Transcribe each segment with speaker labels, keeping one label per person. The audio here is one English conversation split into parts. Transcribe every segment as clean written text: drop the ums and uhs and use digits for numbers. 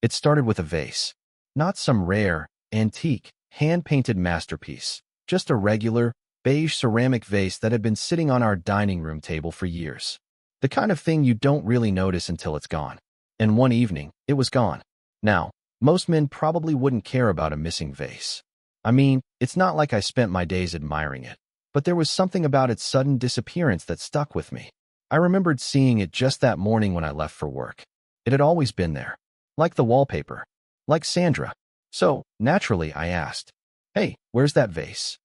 Speaker 1: It started with a vase. Not some rare, antique, hand-painted masterpiece. Just a regular, beige ceramic vase that had been sitting on our dining room table for years. The kind of thing you don't really notice until it's gone. And one evening, it was gone. Now, most men probably wouldn't care about a missing vase. I mean, it's not like I spent my days admiring it. But there was something about its sudden disappearance that stuck with me. I remembered seeing it just that morning when I left for work. It had always been there. Like the wallpaper. Like Sandra. So, naturally, I asked, "Hey, where's that vase?"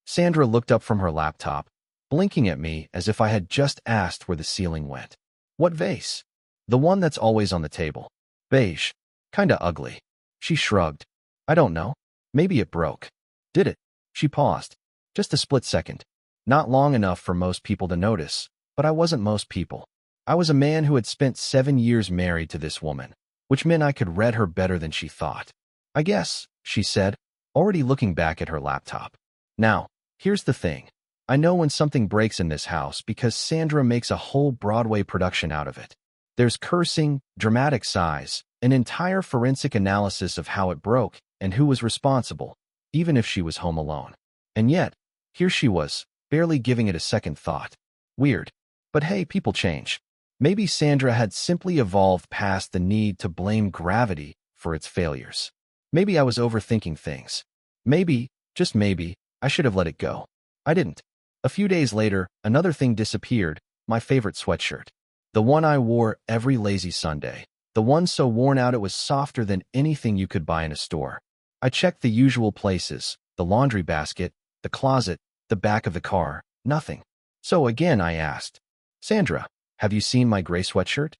Speaker 1: Sandra looked up from her laptop, blinking at me as if I had just asked where the ceiling went. "What vase?" "The one that's always on the table. Beige. Kinda ugly." She shrugged. "I don't know. Maybe it broke." "Did it?" She paused. Just a split second. Not long enough for most people to notice, but I wasn't most people. I was a man who had spent 7 years married to this woman, which meant I could read her better than she thought. "I guess," she said, already looking back at her laptop. "Now, here's the thing. I know when something breaks in this house because Sandra makes a whole Broadway production out of it. There's cursing, dramatic sighs, an entire forensic analysis of how it broke and who was responsible, even if she was home alone. And yet, here she was, barely giving it a second thought. Weird. But hey, people change. Maybe Sandra had simply evolved past the need to blame gravity for its failures. Maybe I was overthinking things. Maybe, just maybe, I should have let it go. I didn't. A few days later, another thing disappeared, my favorite sweatshirt. The one I wore every lazy Sunday. The one so worn out it was softer than anything you could buy in a store. I checked the usual places, the laundry basket, the closet, the back of the car, nothing. So again I asked, "Sandra, have you seen my gray sweatshirt?"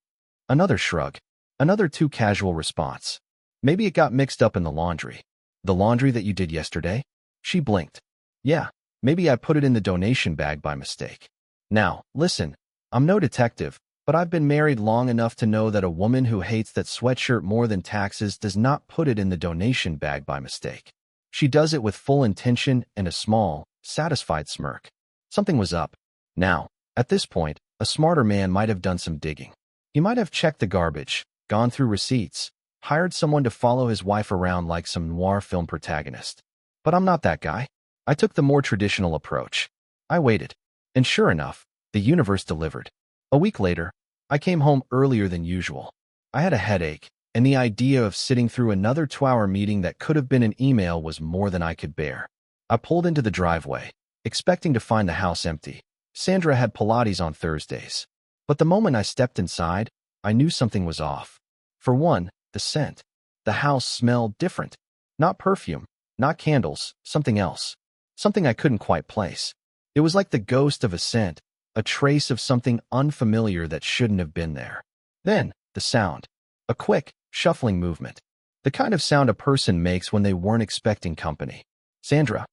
Speaker 1: Another shrug. Another too casual response. "Maybe it got mixed up in the laundry." "The laundry that you did yesterday?" She blinked. "Yeah, maybe I put it in the donation bag by mistake." Now, listen, I'm no detective, but I've been married long enough to know that a woman who hates that sweatshirt more than taxes does not put it in the donation bag by mistake. She does it with full intention and a small, satisfied smirk. Something was up. Now, at this point, a smarter man might have done some digging. He might have checked the garbage, gone through receipts, hired someone to follow his wife around like some noir film protagonist. But I'm not that guy. I took the more traditional approach. I waited. And sure enough, the universe delivered. A week later, I came home earlier than usual. I had a headache, and the idea of sitting through another 2-hour meeting that could have been an email was more than I could bear. I pulled into the driveway, expecting to find the house empty. Sandra had Pilates on Thursdays. But the moment I stepped inside, I knew something was off. For one, the scent. The house smelled different. Not perfume, not candles, something else. Something I couldn't quite place. It was like the ghost of a scent, a trace of something unfamiliar that shouldn't have been there. Then, the sound. A quick, shuffling movement. The kind of sound a person makes when they weren't expecting company. "Sandra."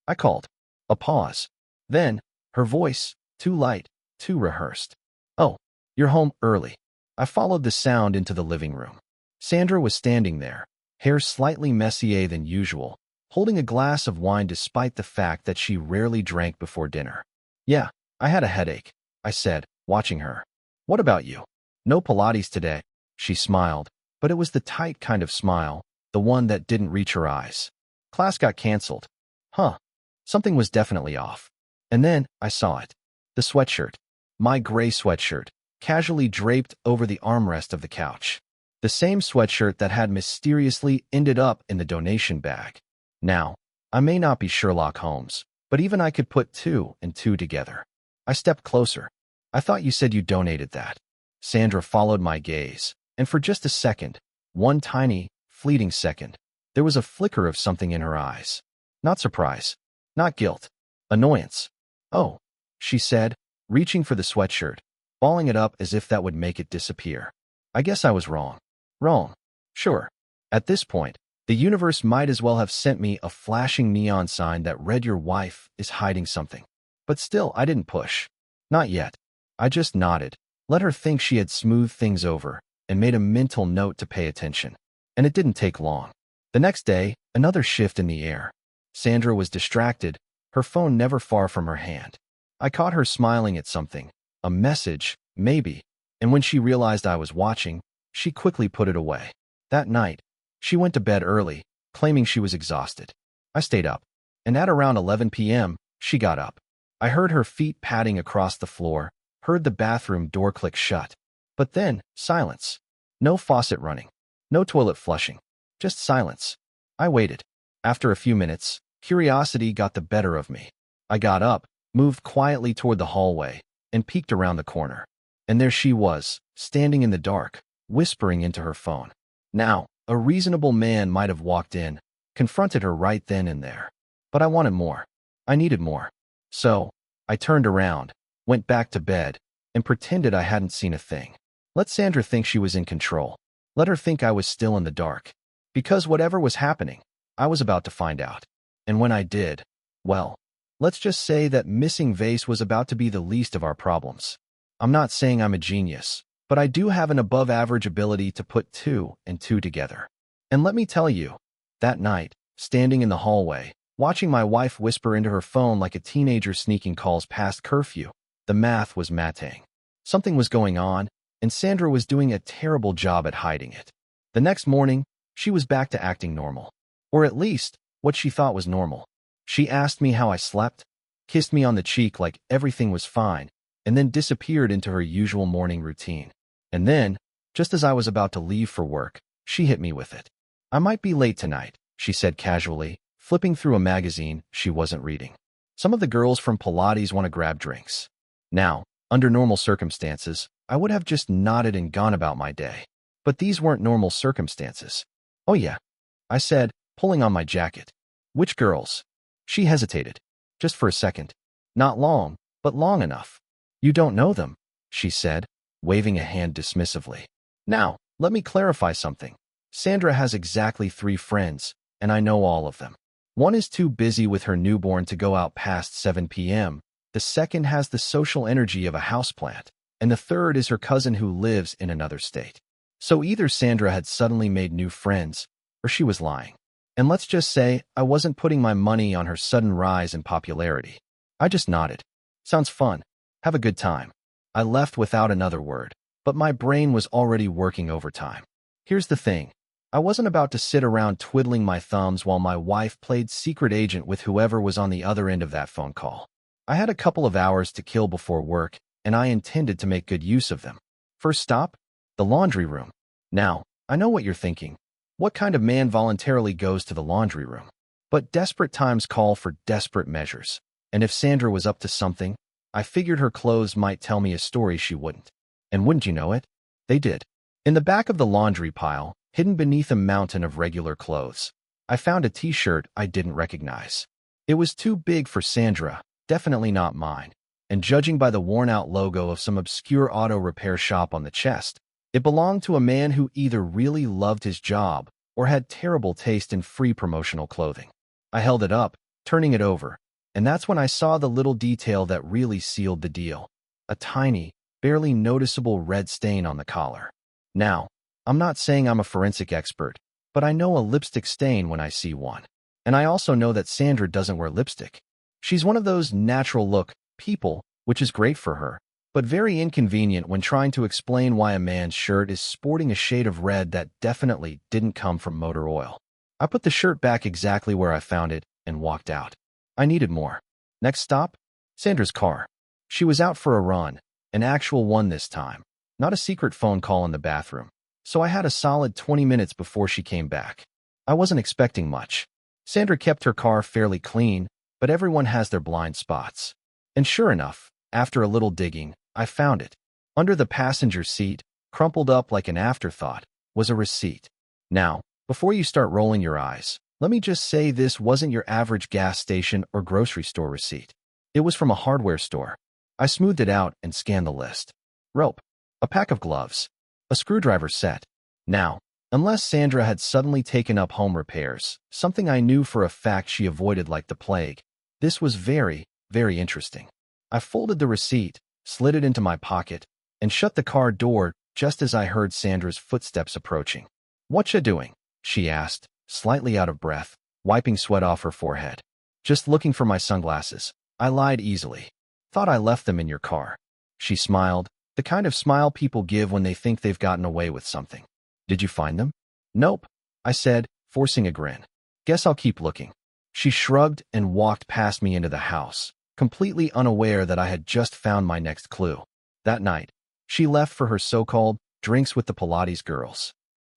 Speaker 1: I called. A pause. Then, her voice, too light, too rehearsed. "Oh, you're home early." I followed the sound into the living room. Sandra was standing there, hair slightly messier than usual, holding a glass of wine despite the fact that she rarely drank before dinner. "Yeah, I had a headache," I said, watching her. "What about you?" "No Pilates today." She smiled, but it was the tight kind of smile, the one that didn't reach her eyes. "Class got canceled." Huh. Something was definitely off. And then I saw it. The sweatshirt. My gray sweatshirt, casually draped over the armrest of the couch. The same sweatshirt that had mysteriously ended up in the donation bag. Now, I may not be Sherlock Holmes, but even I could put 2 and 2 together. I stepped closer. "I thought you said you donated that." Sandra followed my gaze, and for just a second, one tiny, fleeting second, there was a flicker of something in her eyes. Not surprise. Not guilt. Annoyance. "Oh," she said, reaching for the sweatshirt, balling it up as if that would make it disappear. "I guess I was wrong." Wrong. Sure. At this point, the universe might as well have sent me a flashing neon sign that read "Your wife is hiding something." But still, I didn't push. Not yet. I just nodded, let her think she had smoothed things over, and made a mental note to pay attention. And it didn't take long. The next day, another shift in the air. Sandra was distracted, her phone never far from her hand. I caught her smiling at something, a message, maybe, and when she realized I was watching, she quickly put it away. That night, she went to bed early, claiming she was exhausted. I stayed up, and at around 11 p.m., she got up. I heard her feet padding across the floor, heard the bathroom door click shut. But then, silence. No faucet running. No toilet flushing. Just silence. I waited. After a few minutes, curiosity got the better of me. I got up, moved quietly toward the hallway, and peeked around the corner. And there she was, standing in the dark, whispering into her phone. Now, a reasonable man might have walked in, confronted her right then and there. But I wanted more. I needed more. So, I turned around, went back to bed, and pretended I hadn't seen a thing. Let Sandra think she was in control. Let her think I was still in the dark. Because whatever was happening, I was about to find out. And when I did, well, let's just say that missing vase was about to be the least of our problems. I'm not saying I'm a genius, but I do have an above-average ability to put two and two together. And let me tell you, that night, standing in the hallway, watching my wife whisper into her phone like a teenager sneaking calls past curfew, the math was mating. Something was going on, and Sandra was doing a terrible job at hiding it. The next morning, she was back to acting normal. Or at least, what she thought was normal. She asked me how I slept, kissed me on the cheek like everything was fine, and then disappeared into her usual morning routine. And then, just as I was about to leave for work, she hit me with it. I might be late tonight, she said casually, flipping through a magazine she wasn't reading. Some of the girls from Pilates want to grab drinks. Now, under normal circumstances, I would have just nodded and gone about my day. But these weren't normal circumstances. Oh yeah, I said, pulling on my jacket. Which girls? She hesitated. Just for a second. Not long, but long enough. You don't know them, she said, waving a hand dismissively. Now, let me clarify something. Sandra has exactly 3 friends, and I know all of them. One is too busy with her newborn to go out past 7 p.m., the second has the social energy of a houseplant, and the third is her cousin who lives in another state. So either Sandra had suddenly made new friends, or she was lying. And let's just say I wasn't putting my money on her sudden rise in popularity. I just nodded. Sounds fun. Have a good time. I left without another word, but my brain was already working overtime. Here's the thing. I wasn't about to sit around twiddling my thumbs while my wife played secret agent with whoever was on the other end of that phone call. I had a couple of hours to kill before work, and I intended to make good use of them. First stop? The laundry room. Now, I know what you're thinking. What kind of man voluntarily goes to the laundry room? But desperate times call for desperate measures. And if Sandra was up to something, I figured her clothes might tell me a story she wouldn't. And wouldn't you know it? They did. In the back of the laundry pile, hidden beneath a mountain of regular clothes, I found a t-shirt I didn't recognize. It was too big for Sandra, definitely not mine. And judging by the worn-out logo of some obscure auto repair shop on the chest, it belonged to a man who either really loved his job or had terrible taste in free promotional clothing. I held it up, turning it over, and that's when I saw the little detail that really sealed the deal. A tiny, barely noticeable red stain on the collar. Now, I'm not saying I'm a forensic expert, but I know a lipstick stain when I see one. And I also know that Sandra doesn't wear lipstick. She's one of those natural look people, which is great for her, but very inconvenient when trying to explain why a man's shirt is sporting a shade of red that definitely didn't come from motor oil. I put the shirt back exactly where I found it and walked out. I needed more. Next stop? Sandra's car. She was out for a run, an actual one this time, not a secret phone call in the bathroom. So I had a solid 20 minutes before she came back. I wasn't expecting much. Sandra kept her car fairly clean, but everyone has their blind spots. And sure enough, after a little digging, I found it. Under the passenger seat, crumpled up like an afterthought, was a receipt. Now, before you start rolling your eyes, let me just say this wasn't your average gas station or grocery store receipt. It was from a hardware store. I smoothed it out and scanned the list. Rope, a pack of gloves, a screwdriver set. Now, unless Sandra had suddenly taken up home repairs, something I knew for a fact she avoided like the plague, this was very, very interesting. I folded the receipt, slid it into my pocket, and shut the car door just as I heard Sandra's footsteps approaching. "Whatcha doing?" she asked, slightly out of breath, wiping sweat off her forehead. "Just looking for my sunglasses." I lied easily. "Thought I left them in your car." She smiled, the kind of smile people give when they think they've gotten away with something. "Did you find them?" Nope, I said, forcing a grin. Guess I'll keep looking. She shrugged and walked past me into the house, completely unaware that I had just found my next clue. That night, she left for her so-called drinks with the Pilates girls.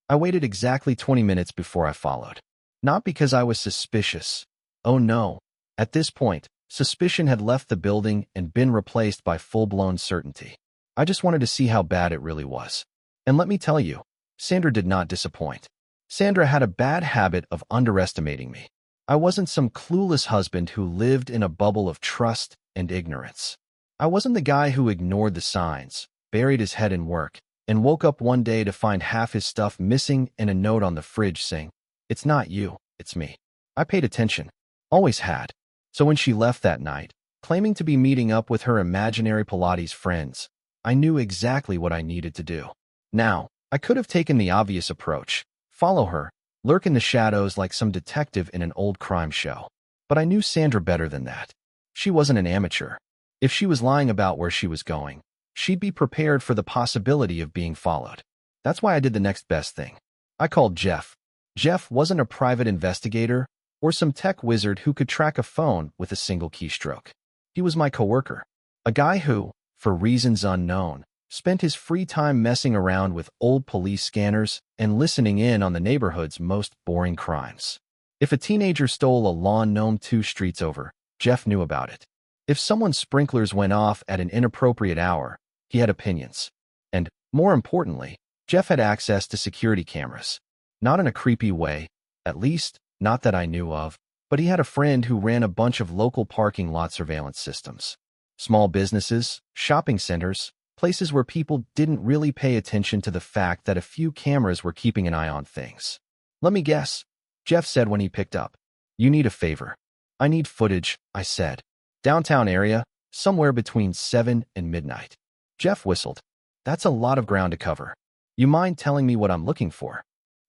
Speaker 1: I waited exactly 20 minutes before I followed. Not because I was suspicious. Oh no. At this point, suspicion had left the building and been replaced by full-blown certainty. I just wanted to see how bad it really was. And let me tell you, Sandra did not disappoint. Sandra had a bad habit of underestimating me. I wasn't some clueless husband who lived in a bubble of trust and ignorance. I wasn't the guy who ignored the signs, buried his head in work, and woke up one day to find half his stuff missing and a note on the fridge saying, "It's not you, it's me." I paid attention. Always had. So when she left that night, claiming to be meeting up with her imaginary Pilates friends, I knew exactly what I needed to do. Now, I could have taken the obvious approach, follow her, lurk in the shadows like some detective in an old crime show. But I knew Sandra better than that. She wasn't an amateur. If she was lying about where she was going, she'd be prepared for the possibility of being followed. That's why I did the next best thing. I called Jeff. Jeff wasn't a private investigator or some tech wizard who could track a phone with a single keystroke. He was my coworker, a guy who, for reasons unknown, spent his free time messing around with old police scanners and listening in on the neighborhood's most boring crimes. If a teenager stole a lawn gnome 2 streets over, Jeff knew about it. If someone's sprinklers went off at an inappropriate hour, he had opinions. And, more importantly, Jeff had access to security cameras. Not in a creepy way, at least, not that I knew of, but he had a friend who ran a bunch of local parking lot surveillance systems. Small businesses, shopping centers, places where people didn't really pay attention to the fact that a few cameras were keeping an eye on things. "Let me guess," Jeff said when he picked up. "You need a favor." "I need footage," I said. "Downtown area, somewhere between 7 and midnight." Jeff whistled. "That's a lot of ground to cover. You mind telling me what I'm looking for?"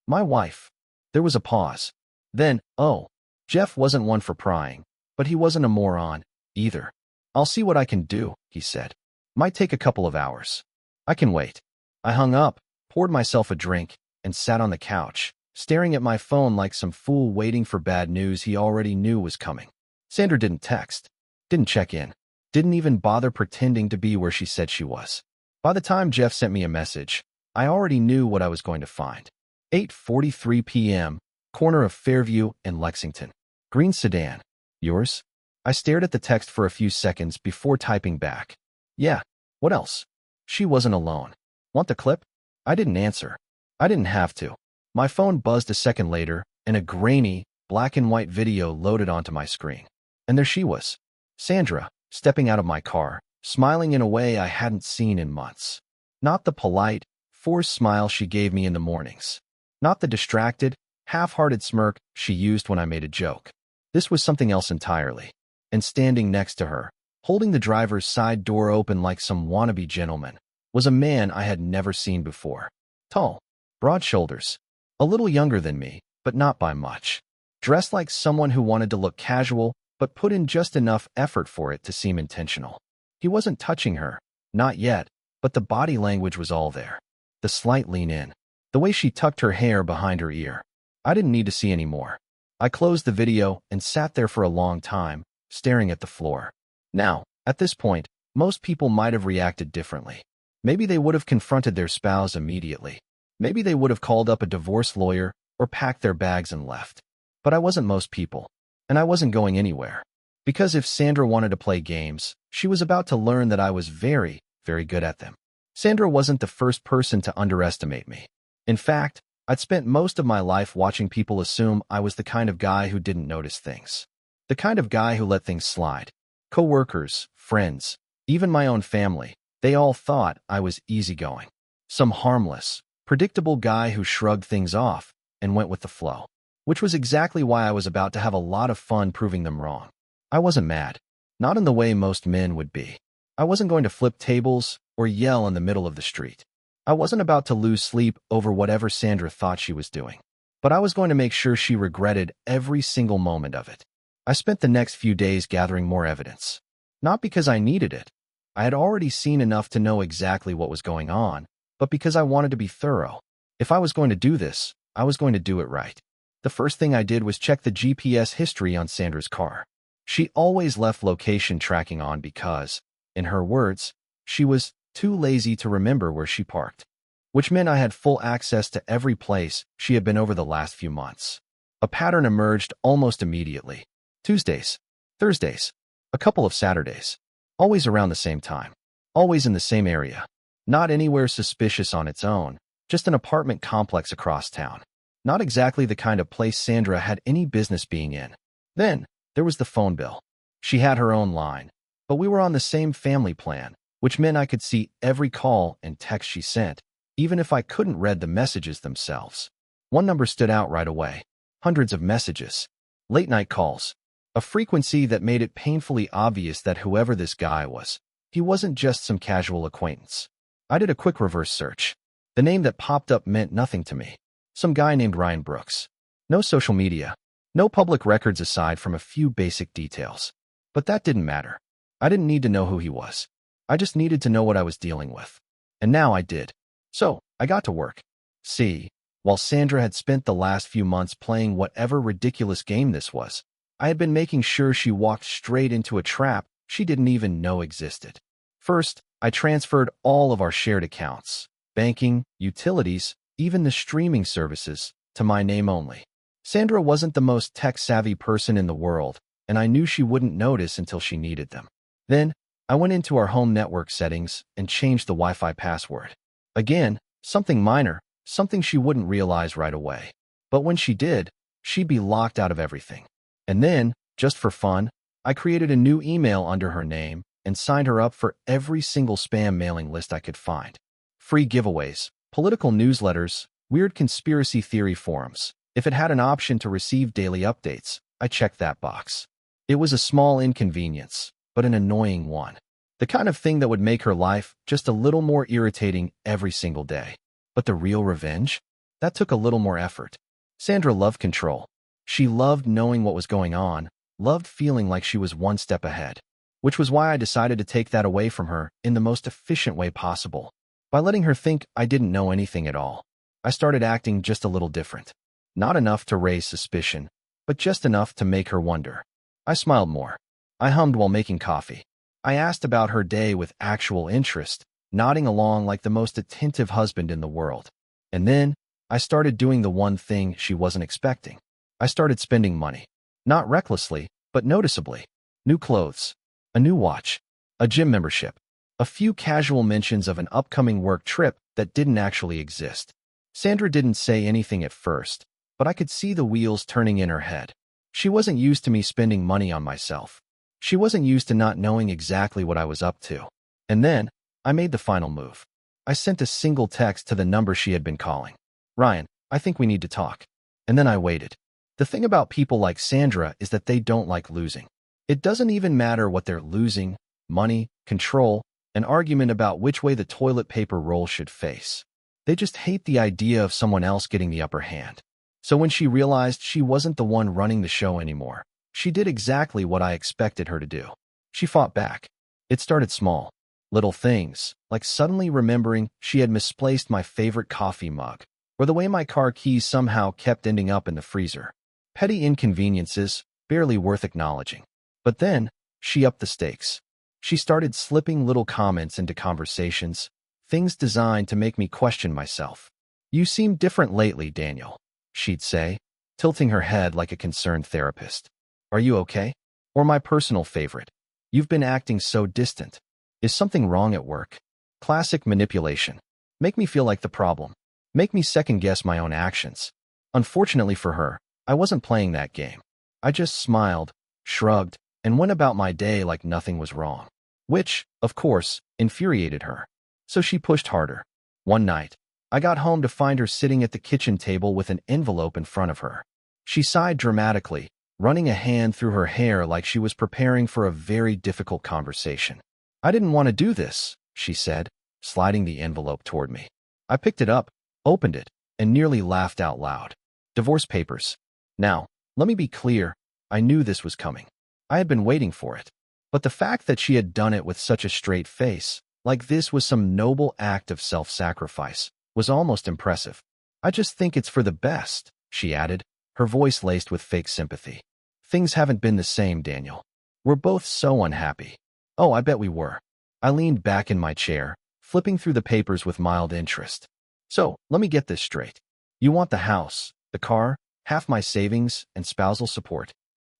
Speaker 1: "My wife." There was a pause. Then, oh, Jeff wasn't one for prying, but he wasn't a moron, either. "I'll see what I can do," he said. "Might take a couple of hours." "I can wait." I hung up, poured myself a drink, and sat on the couch, staring at my phone like some fool waiting for bad news he already knew was coming. Sandra didn't text, didn't check in, didn't even bother pretending to be where she said she was. By the time Jeff sent me a message, I already knew what I was going to find. 8:43 p.m., corner of Fairview and Lexington. Green sedan. "Yours?" I stared at the text for a few seconds before typing back. "Yeah, what else?" She wasn't alone. "Want the clip?" I didn't answer. I didn't have to. My phone buzzed a second later, and a grainy, black and white video loaded onto my screen. And there she was, Sandra, stepping out of my car, smiling in a way I hadn't seen in months. Not the polite, forced smile she gave me in the mornings. Not the distracted, half-hearted smirk she used when I made a joke. This was something else entirely. And standing next to her, holding the driver's side door open like some wannabe gentleman, was a man I had never seen before. Tall, broad shoulders, a little younger than me, but not by much. Dressed like someone who wanted to look casual, but put in just enough effort for it to seem intentional. He wasn't touching her, not yet, but the body language was all there. The slight lean in, the way she tucked her hair behind her ear. I didn't need to see any more. I closed the video and sat there for a long time, staring at the floor. Now, at this point, most people might have reacted differently. Maybe they would have confronted their spouse immediately. Maybe they would have called up a divorce lawyer or packed their bags and left. But I wasn't most people, and I wasn't going anywhere. Because if Sandra wanted to play games, she was about to learn that I was very, very good at them. Sandra wasn't the first person to underestimate me. In fact, I'd spent most of my life watching people assume I was the kind of guy who didn't notice things. The kind of guy who let things slide. Coworkers, friends, even my own family, they all thought I was easygoing. Some harmless, predictable guy who shrugged things off and went with the flow. Which was exactly why I was about to have a lot of fun proving them wrong. I wasn't mad. Not in the way most men would be. I wasn't going to flip tables or yell in the middle of the street. I wasn't about to lose sleep over whatever Sandra thought she was doing. But I was going to make sure she regretted every single moment of it. I spent the next few days gathering more evidence. Not because I needed it. I had already seen enough to know exactly what was going on, but because I wanted to be thorough. If I was going to do this, I was going to do it right. The first thing I did was check the GPS history on Sandra's car. She always left location tracking on because, in her words, she was too lazy to remember where she parked, which meant I had full access to every place she had been over the last few months. A pattern emerged almost immediately. Tuesdays, Thursdays, a couple of Saturdays, always around the same time, always in the same area, not anywhere suspicious on its own, just an apartment complex across town. Not exactly the kind of place Sandra had any business being in. Then, there was the phone bill. She had her own line, but we were on the same family plan, which meant I could see every call and text she sent, even if I couldn't read the messages themselves. One number stood out right away. Hundreds of messages. Late-night calls. A frequency that made it painfully obvious that whoever this guy was, he wasn't just some casual acquaintance. I did a quick reverse search. The name that popped up meant nothing to me. Some guy named Ryan Brooks. No social media. No public records aside from a few basic details. But that didn't matter. I didn't need to know who he was. I just needed to know what I was dealing with. And now I did. So, I got to work. See, while Sandra had spent the last few months playing whatever ridiculous game this was, I had been making sure she walked straight into a trap she didn't even know existed. First, I transferred all of our shared accounts, banking, utilities, even the streaming services, to my name only. Sandra wasn't the most tech-savvy person in the world, and I knew she wouldn't notice until she needed them. Then, I went into our home network settings and changed the Wi-Fi password. Again, something minor, something she wouldn't realize right away. But when she did, she'd be locked out of everything. And then, just for fun, I created a new email under her name and signed her up for every single spam mailing list I could find. Free giveaways, political newsletters, weird conspiracy theory forums. If it had an option to receive daily updates, I checked that box. It was a small inconvenience, but an annoying one. The kind of thing that would make her life just a little more irritating every single day. But the real revenge? That took a little more effort. Sandra loved control. She loved knowing what was going on, loved feeling like she was one step ahead, which was why I decided to take that away from her in the most efficient way possible. By letting her think I didn't know anything at all, I started acting just a little different. Not enough to raise suspicion, but just enough to make her wonder. I smiled more. I hummed while making coffee. I asked about her day with actual interest, nodding along like the most attentive husband in the world. And then, I started doing the one thing she wasn't expecting. I started spending money. Not recklessly, but noticeably. New clothes, a new watch, a gym membership, a few casual mentions of an upcoming work trip that didn't actually exist. Sandra didn't say anything at first, but I could see the wheels turning in her head. She wasn't used to me spending money on myself. She wasn't used to not knowing exactly what I was up to. And then, I made the final move. I sent a single text to the number she had been calling. Ryan, I think we need to talk. And then I waited. The thing about people like Sandra is that they don't like losing. It doesn't even matter what they're losing: money, control, an argument about which way the toilet paper roll should face. They just hate the idea of someone else getting the upper hand. So when she realized she wasn't the one running the show anymore, she did exactly what I expected her to do. She fought back. It started small. Little things, like suddenly remembering she had misplaced my favorite coffee mug, or the way my car keys somehow kept ending up in the freezer. Petty inconveniences, barely worth acknowledging. But then, she upped the stakes. She started slipping little comments into conversations, things designed to make me question myself. "You seem different lately, Daniel," she'd say, tilting her head like a concerned therapist. "Are you okay?" Or my personal favorite, "You've been acting so distant. Is something wrong at work?" Classic manipulation. Make me feel like the problem. Make me second-guess my own actions. Unfortunately for her, I wasn't playing that game. I just smiled, shrugged, and went about my day like nothing was wrong. Which, of course, infuriated her. So she pushed harder. One night, I got home to find her sitting at the kitchen table with an envelope in front of her. She sighed dramatically, running a hand through her hair like she was preparing for a very difficult conversation. "I didn't want to do this," she said, sliding the envelope toward me. I picked it up, opened it, and nearly laughed out loud. Divorce papers. Now, let me be clear, I knew this was coming. I had been waiting for it. But the fact that she had done it with such a straight face, like this was some noble act of self-sacrifice, was almost impressive. I just think it's for the best, she added, her voice laced with fake sympathy. Things haven't been the same, Daniel. We're both so unhappy. Oh, I bet we were. I leaned back in my chair, flipping through the papers with mild interest. So, let me get this straight. You want the house, the car, half my savings, and spousal support?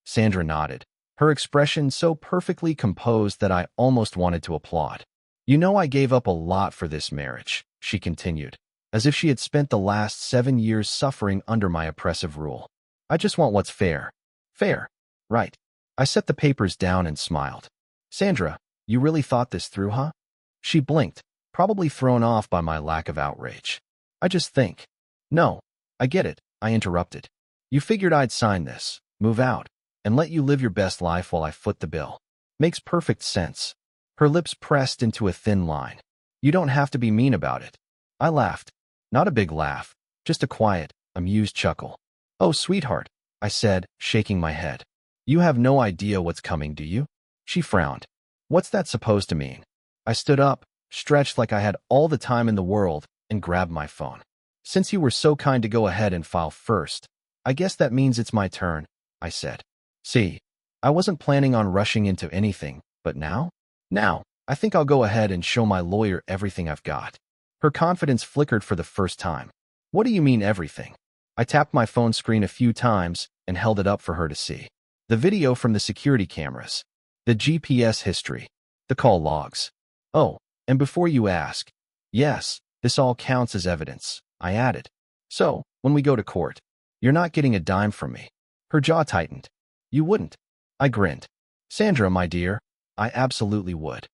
Speaker 1: Sandra nodded, her expression so perfectly composed that I almost wanted to applaud. You know I gave up a lot for this marriage, she continued, as if she had spent the last 7 years suffering under my oppressive rule. I just want what's fair. Fair. Right. I set the papers down and smiled. Sandra, you really thought this through, huh? She blinked, probably thrown off by my lack of outrage. I just think. No, I get it, I interrupted. You figured I'd sign this, move out, and let you live your best life while I foot the bill. Makes perfect sense. Her lips pressed into a thin line. You don't have to be mean about it. I laughed. Not a big laugh, just a quiet, amused chuckle. Oh, sweetheart, I said, shaking my head. You have no idea what's coming, do you? She frowned. What's that supposed to mean? I stood up, stretched like I had all the time in the world, and grabbed my phone. Since you were so kind to go ahead and file first, I guess that means it's my turn, I said. See, I wasn't planning on rushing into anything, but now? Now, I think I'll go ahead and show my lawyer everything I've got. Her confidence flickered for the first time. What do you mean everything? I tapped my phone screen a few times and held it up for her to see. The video from the security cameras, the GPS history, the call logs. Oh, and before you ask, yes, this all counts as evidence, I added. So, when we go to court, you're not getting a dime from me. Her jaw tightened. You wouldn't. I grinned. Sandra, my dear, I absolutely would.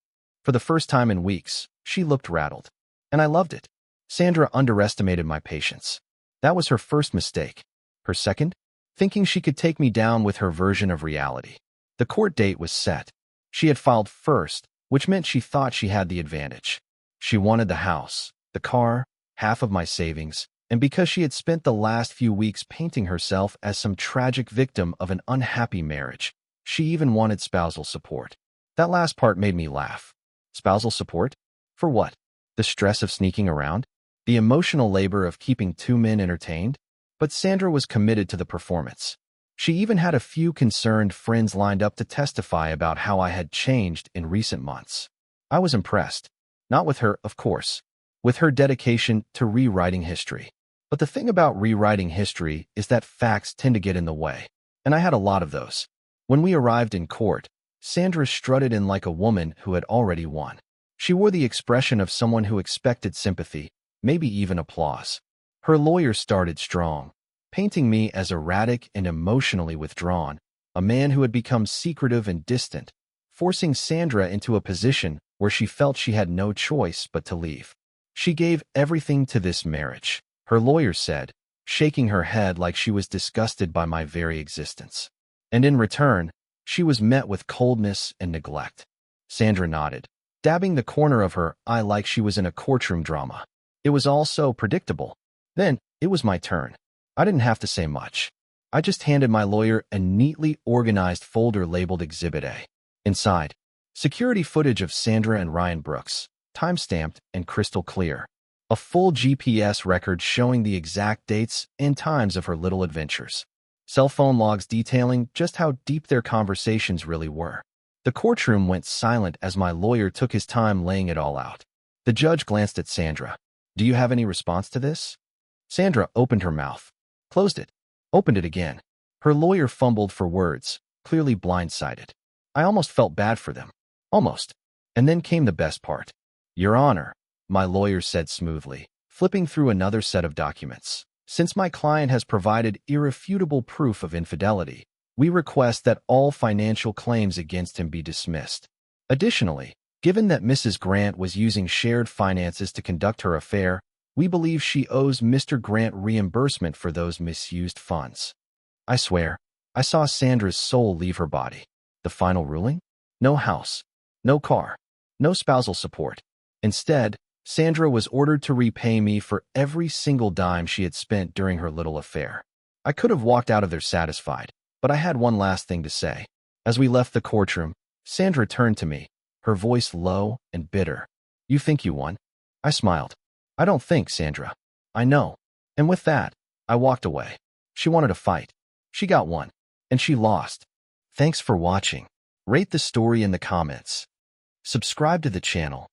Speaker 1: For the first time in weeks, she looked rattled. And I loved it. Sandra underestimated my patience. That was her first mistake. Her second? Thinking she could take me down with her version of reality. The court date was set. She had filed first, which meant she thought she had the advantage. She wanted the house, the car, half of my savings, and because she had spent the last few weeks painting herself as some tragic victim of an unhappy marriage, she even wanted spousal support. That last part made me laugh. Spousal support? For what? The stress of sneaking around? The emotional labor of keeping two men entertained? But Sandra was committed to the performance. She even had a few concerned friends lined up to testify about how I had changed in recent months. I was impressed. Not with her, of course. With her dedication to rewriting history. But the thing about rewriting history is that facts tend to get in the way. And I had a lot of those. When we arrived in court, Sandra strutted in like a woman who had already won. She wore the expression of someone who expected sympathy, maybe even applause. Her lawyer started strong, painting me as erratic and emotionally withdrawn, a man who had become secretive and distant, forcing Sandra into a position where she felt she had no choice but to leave. She gave everything to this marriage, her lawyer said, shaking her head like she was disgusted by my very existence. And in return, she was met with coldness and neglect. Sandra nodded, dabbing the corner of her eye like she was in a courtroom drama. It was all so predictable. Then, it was my turn. I didn't have to say much. I just handed my lawyer a neatly organized folder labeled Exhibit A. Inside, security footage of Sandra and Ryan Brooks, time-stamped and crystal clear. A full GPS record showing the exact dates and times of her little adventures. Cell phone logs detailing just how deep their conversations really were. The courtroom went silent as my lawyer took his time laying it all out. The judge glanced at Sandra. Do you have any response to this? Sandra opened her mouth, closed it, opened it again. Her lawyer fumbled for words, clearly blindsided. I almost felt bad for them. Almost. And then came the best part. Your Honor, my lawyer said smoothly, flipping through another set of documents. Since my client has provided irrefutable proof of infidelity, we request that all financial claims against him be dismissed. Additionally, given that Mrs. Grant was using shared finances to conduct her affair, we believe she owes Mr. Grant reimbursement for those misused funds. I swear, I saw Sandra's soul leave her body. The final ruling? No house, no car, no spousal support. Instead, Sandra was ordered to repay me for every single dime she had spent during her little affair. I could have walked out of there satisfied, but I had one last thing to say. As we left the courtroom, Sandra turned to me, her voice low and bitter. You think you won? I smiled. I don't think, Sandra. I know. And with that, I walked away. She wanted a fight. She got one. And she lost. Thanks for watching. Rate the story in the comments. Subscribe to the channel